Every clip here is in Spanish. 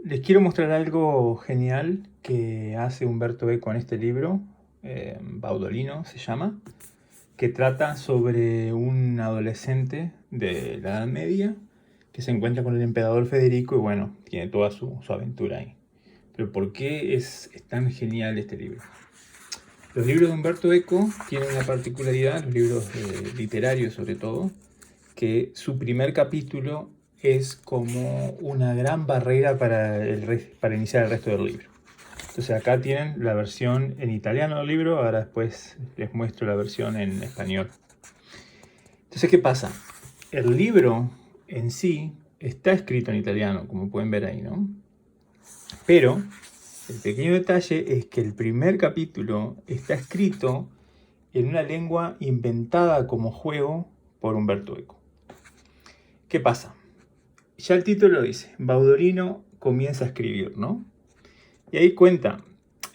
Les quiero mostrar algo genial que hace Umberto Eco en este libro, Baudolino se llama, que trata sobre un adolescente de la Edad Media que se encuentra con el emperador Federico y bueno, tiene toda su aventura ahí. Pero ¿por qué es tan genial este libro? Los libros de Umberto Eco tienen una particularidad, los libros literarios sobre todo, que su primer capítulo es como una gran barrera para iniciar el resto del libro. Entonces acá tienen la versión en italiano del libro, ahora después les muestro la versión en español. Entonces, ¿qué pasa? El libro en sí está escrito en italiano, como pueden ver ahí, ¿no? Pero el pequeño detalle es que el primer capítulo está escrito en una lengua inventada como juego por Umberto Eco. ¿Qué pasa? Ya el título dice, Baudolino comienza a escribir, ¿no? Y ahí cuenta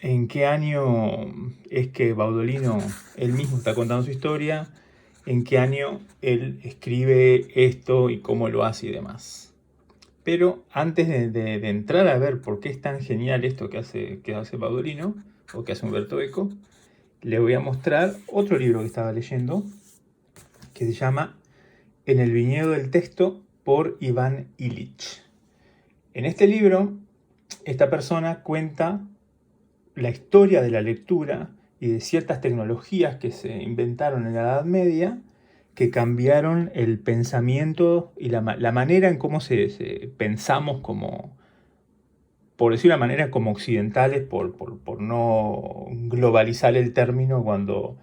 en qué año es que Baudolino, él mismo está contando su historia, en qué año él escribe esto y cómo lo hace y demás. Pero antes de entrar a ver por qué es tan genial esto que hace Baudolino, o que hace Umberto Eco, le voy a mostrar otro libro que estaba leyendo, que se llama En el viñedo del texto, por Iván Illich. En este libro, esta persona cuenta la historia de la lectura y de ciertas tecnologías que se inventaron en la Edad Media que cambiaron el pensamiento y la manera en cómo se pensamos como, por decir una manera, como occidentales, por no globalizar el término cuando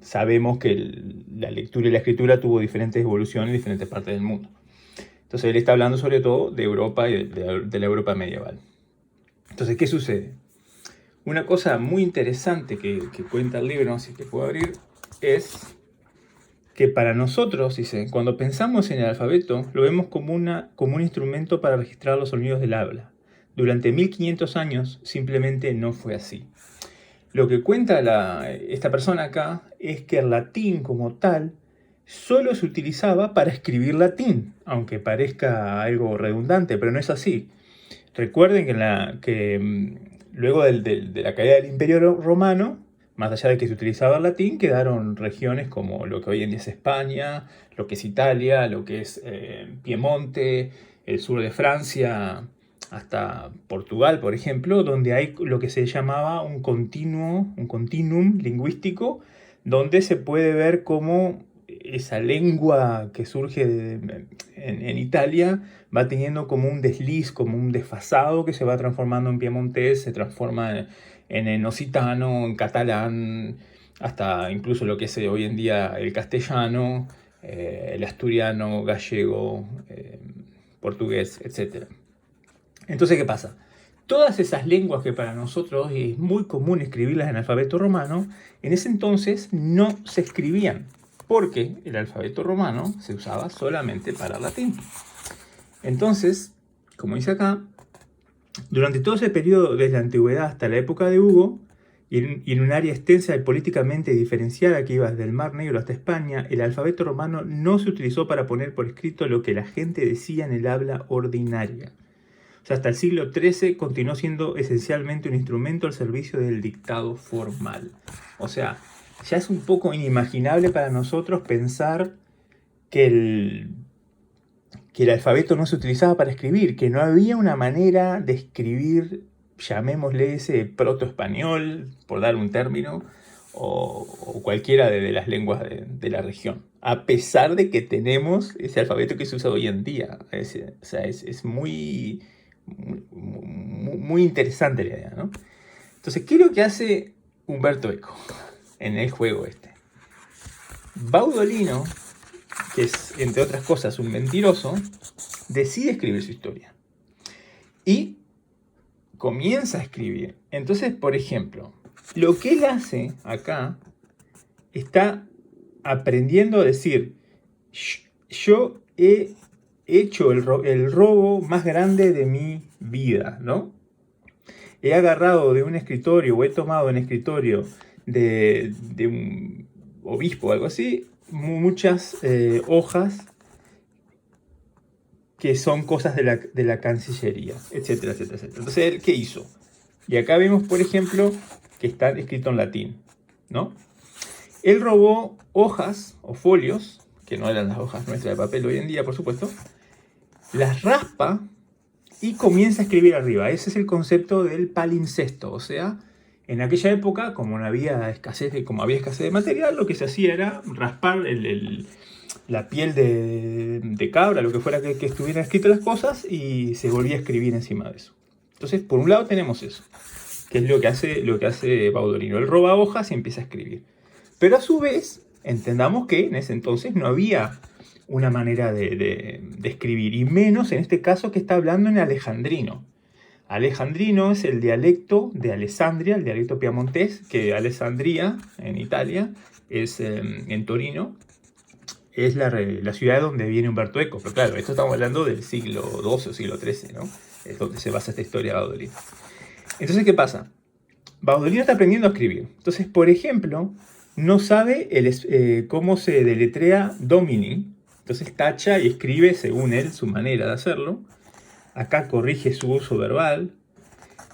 sabemos que la lectura y la escritura tuvo diferentes evoluciones en diferentes partes del mundo. Entonces él está hablando sobre todo de Europa y de la Europa medieval. Entonces, ¿qué sucede? Una cosa muy interesante que cuenta el libro, si que puedo abrir, es que para nosotros, dice, cuando pensamos en el alfabeto, lo vemos como un instrumento para registrar los sonidos del habla. Durante 1500 años simplemente no fue así. Lo que cuenta esta persona acá es que el latín como tal solo se utilizaba para escribir latín, aunque parezca algo redundante, pero no es así. Recuerden que luego de la caída del Imperio Romano, más allá de que se utilizaba el latín, quedaron regiones como lo que hoy en día es España, lo que es Italia, lo que es Piemonte, el sur de Francia, hasta Portugal, por ejemplo, donde hay lo que se llamaba un continuum lingüístico, donde se puede ver cómo esa lengua que surge en Italia va teniendo como un desliz, como un desfasado que se va transformando en piemontés, se transforma en occitano, en catalán, hasta incluso lo que es hoy en día el castellano, el asturiano, gallego, portugués, etc. Entonces, ¿qué pasa? Todas esas lenguas que para nosotros es muy común escribirlas en alfabeto romano, en ese entonces no se escribían, porque el alfabeto romano se usaba solamente para el latín. Entonces, como dice acá, durante todo ese periodo, desde la antigüedad hasta la época de Hugo, y en un área extensa y políticamente diferenciada que iba desde el Mar Negro hasta España, el alfabeto romano no se utilizó para poner por escrito lo que la gente decía en el habla ordinaria. O sea, hasta el siglo XIII continuó siendo esencialmente un instrumento al servicio del dictado formal. O sea, ya es un poco inimaginable para nosotros pensar que el alfabeto no se utilizaba para escribir, que no había una manera de escribir, llamémosle ese protoespañol, por dar un término, o cualquiera de las lenguas de la región, a pesar de que tenemos ese alfabeto que se usa hoy en día. Es muy, muy interesante la idea, ¿no? Entonces, ¿qué es lo que hace Umberto Eco en el juego este? Baudolino, que es, entre otras cosas, un mentiroso, decide escribir su historia. Y comienza a escribir. Entonces, por ejemplo, lo que él hace acá, está aprendiendo a decir, yo he hecho el robo más grande de mi vida, ¿no? He agarrado de un escritorio, o he tomado un escritorio de un obispo o algo así, muchas hojas que son cosas de la Cancillería, etcétera, etcétera, etcétera. Entonces, ¿él qué hizo? Y acá vemos, por ejemplo, que está escrito en latín, ¿no? Él robó hojas o folios, que no eran las hojas nuestras de papel hoy en día, por supuesto, las raspa y comienza a escribir arriba. Ese es el concepto del palimpsesto, o sea, en aquella época, como había escasez de material, lo que se hacía era raspar la piel de cabra, lo que fuera que estuvieran escritas las cosas, y se volvía a escribir encima de eso. Entonces, por un lado tenemos eso, que es lo que hace Baudolino. Él roba hojas y empieza a escribir. Pero a su vez, entendamos que en ese entonces no había una manera de escribir, y menos en este caso que está hablando en alejandrino. Alejandrino es el dialecto de Alessandria, el dialecto piamontés, que Alessandria, en Italia, es en Torino, es la ciudad donde viene Umberto Eco. Pero claro, esto estamos hablando del siglo XII o siglo XIII, ¿no? Es donde se basa esta historia de Baudolino. Entonces, ¿qué pasa? Baudolino está aprendiendo a escribir. Entonces, por ejemplo, no sabe cómo se deletrea Domini. Entonces tacha y escribe según él su manera de hacerlo. Acá corrige su uso verbal.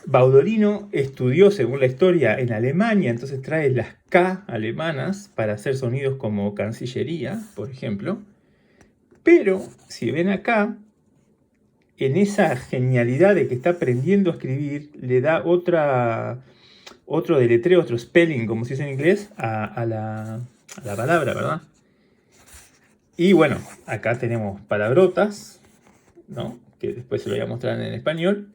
Baudolino estudió, según la historia, en Alemania, entonces trae las K alemanas para hacer sonidos como Cancillería, por ejemplo. Pero, si ven acá, en esa genialidad de que está aprendiendo a escribir, le da otro deletreo, otro spelling, como se dice en inglés, a la palabra, ¿verdad? Y bueno, acá tenemos palabrotas, ¿no? Que después se lo voy a mostrar en español.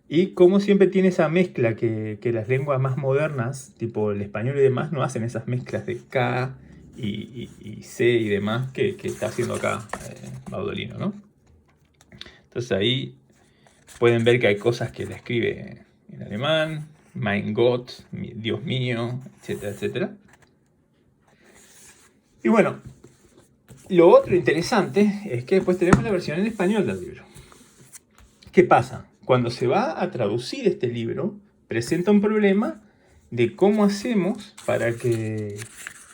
Y como siempre tiene esa mezcla que las lenguas más modernas, tipo el español y demás, no hacen esas mezclas de K y C y demás que está haciendo acá Baudolino, ¿no? Entonces ahí pueden ver que hay cosas que la escribe en alemán, mein Gott, Dios mío, etcétera, etcétera. Y bueno, lo otro interesante es que después tenemos la versión en español del libro. ¿Qué pasa? Cuando se va a traducir este libro, presenta un problema de cómo hacemos para que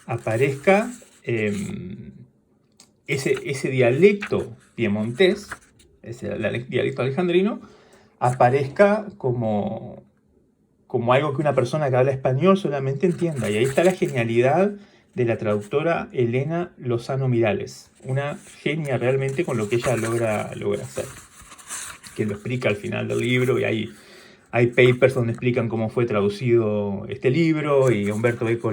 aparezca ese dialecto piemontés, ese dialecto alejandrino, aparezca como algo que una persona que habla español solamente entienda. Y ahí está la genialidad de la traductora Elena Lozano Mirales. Una genia realmente con lo que ella logra hacer. Que lo explica al final del libro, y hay papers donde explican cómo fue traducido este libro, y Umberto Eco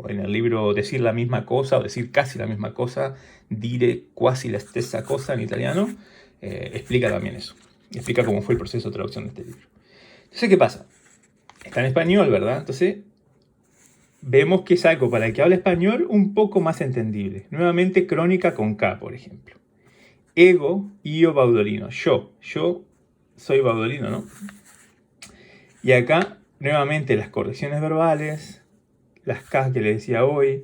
en el libro Decir la misma cosa, o decir casi la misma cosa, dire quasi la stessa cosa en italiano, explica también eso. Explica cómo fue el proceso de traducción de este libro. Entonces, ¿qué pasa? Está en español, ¿verdad? Entonces, vemos que es algo para el que habla español un poco más entendible. Nuevamente, crónica con K, por ejemplo. Ego, io Baudolino. Yo soy Baudolino, ¿no? Y acá, nuevamente, las correcciones verbales, las K que le decía hoy.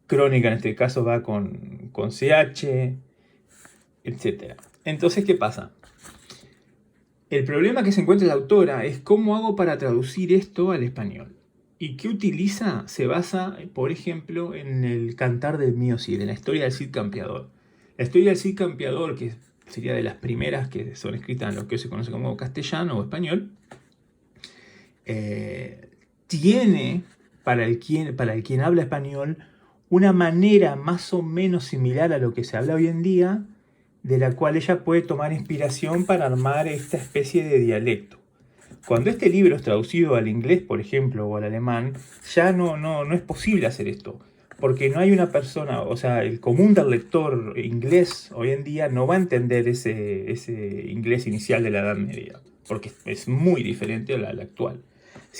Crónica en este caso va con CH, etc. Entonces, ¿qué pasa? El problema que se encuentra la autora es cómo hago para traducir esto al español. ¿Y qué utiliza? Se basa, por ejemplo, en el Cantar del Mío Cid, en la historia del Cid Campeador. La historia del Cid Campeador, que sería de las primeras que son escritas en lo que se conoce como castellano o español, tiene, para el quien habla español, una manera más o menos similar a lo que se habla hoy en día, de la cual ella puede tomar inspiración para armar esta especie de dialecto. Cuando este libro es traducido al inglés, por ejemplo, o al alemán, ya no es posible hacer esto, porque no hay una persona, o sea, el común del lector inglés hoy en día no va a entender ese inglés inicial de la Edad Media, porque es muy diferente a la actual.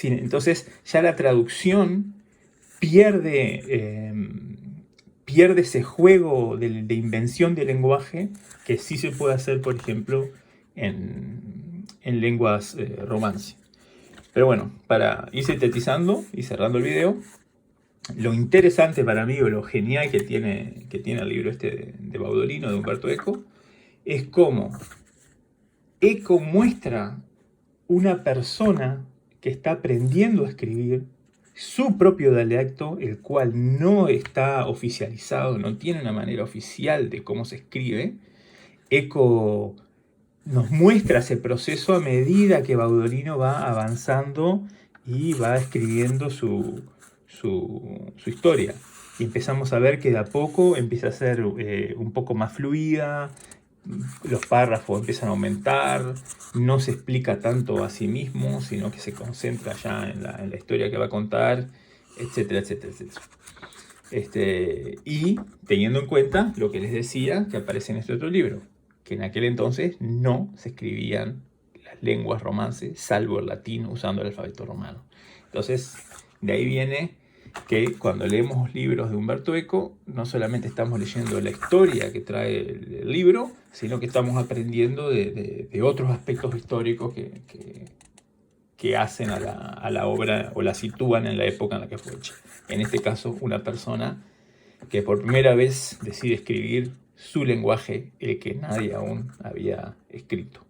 Entonces ya la traducción pierde ese juego de invención del lenguaje que sí se puede hacer, por ejemplo, en lenguas romance. Pero bueno, para ir sintetizando y cerrando el video, lo interesante para mí, o lo genial que tiene el libro este de Baudolino, de Umberto Eco, es cómo Eco muestra una persona que está aprendiendo a escribir su propio dialecto, el cual no está oficializado, no tiene una manera oficial de cómo se escribe. Eco nos muestra ese proceso a medida que Baudolino va avanzando y va escribiendo su historia. Y empezamos a ver que de a poco empieza a ser un poco más fluida, los párrafos empiezan a aumentar, no se explica tanto a sí mismo, sino que se concentra ya en la historia que va a contar, etcétera, etcétera, etcétera. Y teniendo en cuenta lo que les decía que aparece en este otro libro, que en aquel entonces no se escribían las lenguas romances, salvo el latín, usando el alfabeto romano. Entonces, de ahí viene que cuando leemos libros de Umberto Eco, no solamente estamos leyendo la historia que trae el libro, sino que estamos aprendiendo de otros aspectos históricos que hacen a la obra o la sitúan en la época en la que fue hecha. En este caso, una persona que por primera vez decide escribir su lenguaje, el que nadie aún había escrito.